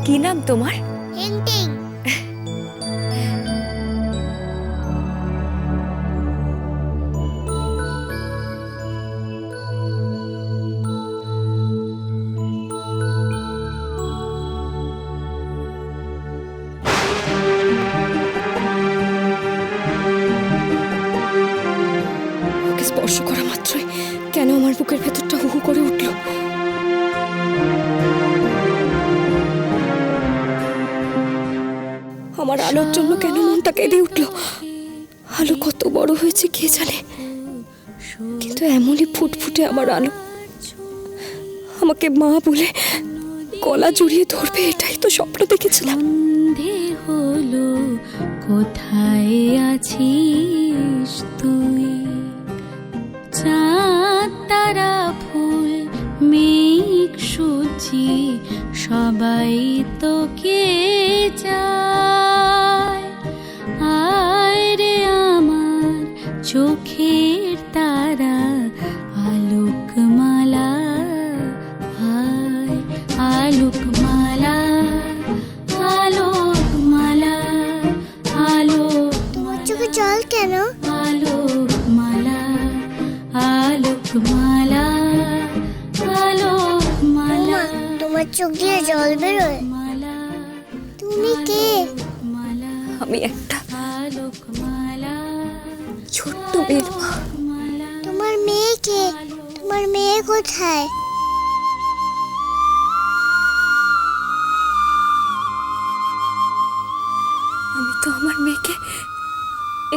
কি নাম তোমার? হিংটিং। ওকে স্পর্শ করা মাত্রই কেন আমার বুকের ভেতরটা হু হু করে উঠল। আমার আলোর জন্য কেন মনটা কেঁদে উঠল। আলো কত বড় হয়েছে কে জানে, কিন্তু এমনই ফুটফুটে আমার আলো আমাকে মা বলে গলা জড়িয়ে ধরবে, এটাই তো স্বপ্ন দেখেছিলাম। সন্ধে হলো, কোথায় আছিস তুই? চাঁদ তারা ফুল মেঘ সূচি সবাই তোকে চায়। আয় রে আমার চোখের তারা, আলোকমালা আয়, আলোকমালা আলোকমালা তোমার আলোকমালা চোখে জল কেন? আলোকমালা আলোকমালা আলোকমালা তোমার চোখ দিয়ে জল বেরোয়? মালা তুমি কে? মালা আমি একটা আলোকমালা ছোট্ট মেয়ের মা। মালা তোমার মেয়ে কে? তোমার মেয়ে কোথায়? আমি তো আমার মেয়েকে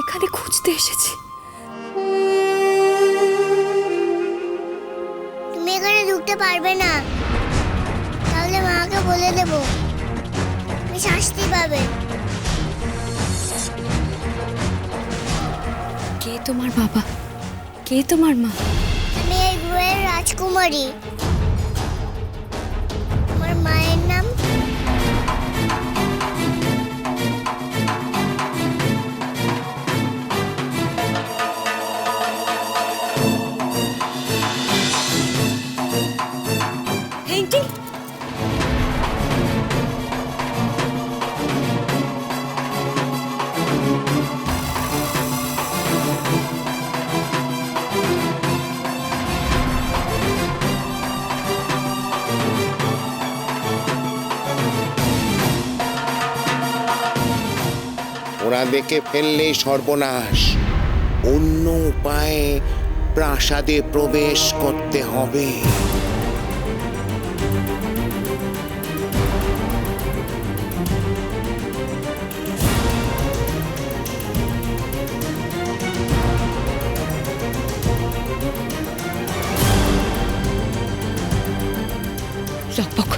এখানে খুঁজতে এসেছি। তুমি এখানে ঢুকতে পারবে না, তাহলে মাকে বলে দেব, তুমি শাস্তি পাবে। কে তোমার বাবা, কে তোমার মা? আমি এই গ্রহের রাজকুমারী। আমার মায়ের নাম হেংটি। ওরা দেখে ফেললেই সর্বনাশ। অন্য উপায়ে প্রাসাদে প্রবেশ করতে হবে। লকপক,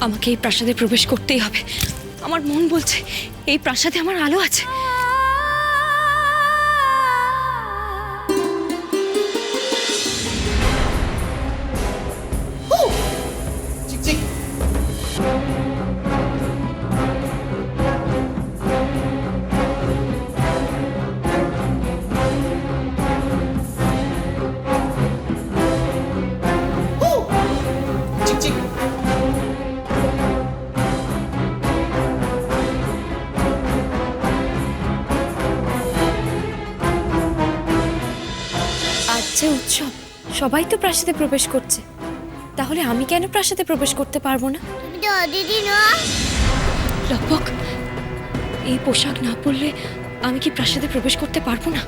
আমাকে এই প্রাসাদে প্রবেশ করতেই হবে। আমার মন বলছে এই প্রাসাদে আমার আলো আছে। আচ্ছা, উৎসব, সবাই তো প্রাসাদে প্রবেশ করছে, তাহলে আমি কেন প্রাসাদে প্রবেশ করতে পারবো না? তুমি তো অদিতি না। লকপক, এই পোশাক না পরলে আমি কি প্রাসাদে প্রবেশ করতে পারবো না?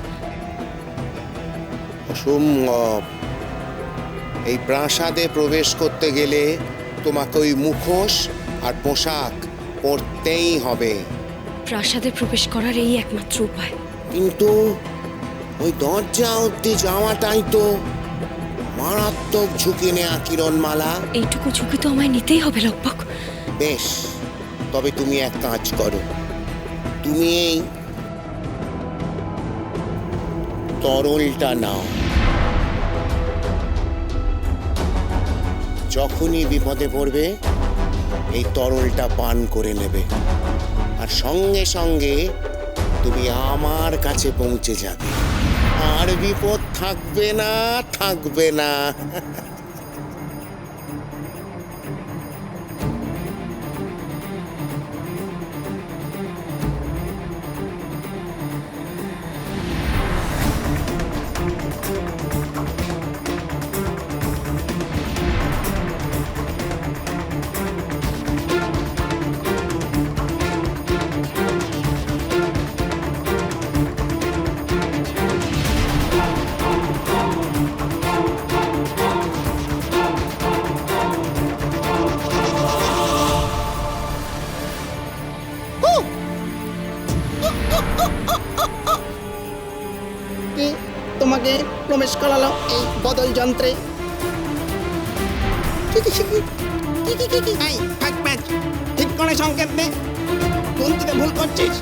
অসম্ভব। এই প্রাসাদে প্রবেশ করতে গেলে তোমাকে ওই মুখোশ আর পোশাক পরতেই হবে। প্রাসাদে প্রবেশ করার এই একমাত্র উপায়। কিন্তু ওই দরজা অব্দি যাওয়াটাই তো মারাত্মক ঝুঁকি নেয়া কিরণমালা। এইটুকু ঝুঁকি তো আমায় নিতেই হবে লকপক। বেশ, তবে তুমি এক কাজ করো, তুমি এই তরলটা নাও। যখনই বিপদে পড়বে এই তরলটা পান করে নেবে, আর সঙ্গে সঙ্গে তুমি আমার কাছে পৌঁছে যাবে, আর বিপদ থাকবে না, থাকবে না। প্রবেশ করালো এই বদল যন্ত্রে। এই, ফাঁক প্যাচ, ঠিক করে সংকেত দে, গুনতিতে ভুল করছিস।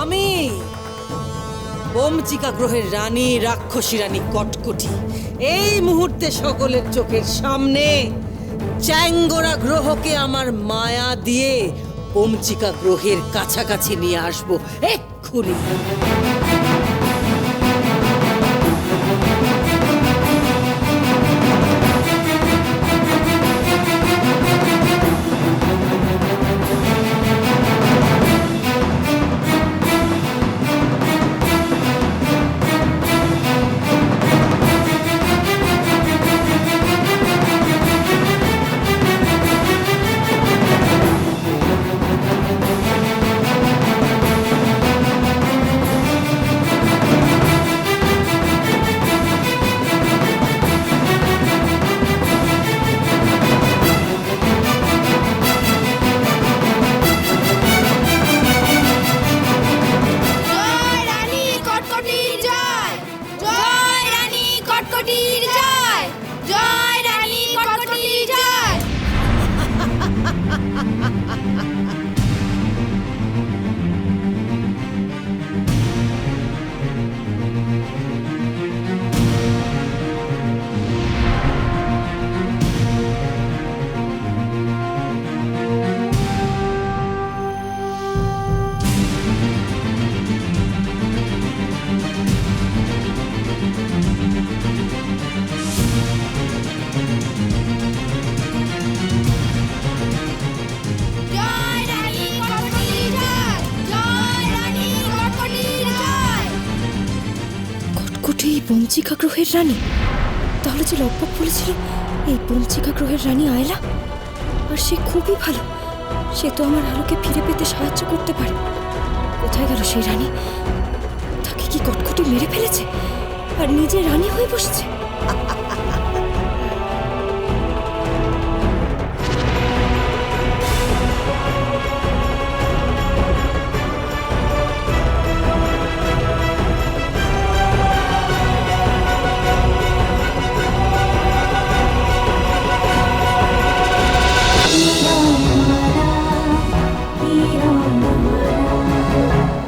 আমি বোমচিকা গ্রহের রানী, রাক্ষসী রানী কটকটি, এই মুহূর্তে সকলের চোখের সামনে চ্যাঙ্গোরা গ্রহকে আমার মায়া দিয়ে বোমচিকা গ্রহের কাছাকাছি নিয়ে আসবো এক্ষুনি। জয় রানী কটকটির জয়, জয় রানী কটকটির জয়, জয় রানী কটকটির জয়। জয় রানী কটকটির জয়, জয় রানী কটকটির জয়। কটকটি এই বোমচিকা গ্রহের রানী। তাহলে যে লকপক বলেছিল এই বোমচিকা গ্রহের রানী আয়লা, আর সে খুবই ভালো। সে তো আমার আলোকে ফিরে পেতে সাহায্য করতে পারে। কোথায় গেল সেই রানী? তাকে কি কটকটি মেরে ফেলেছে আর নিজে রানী হয়ে বসেছে?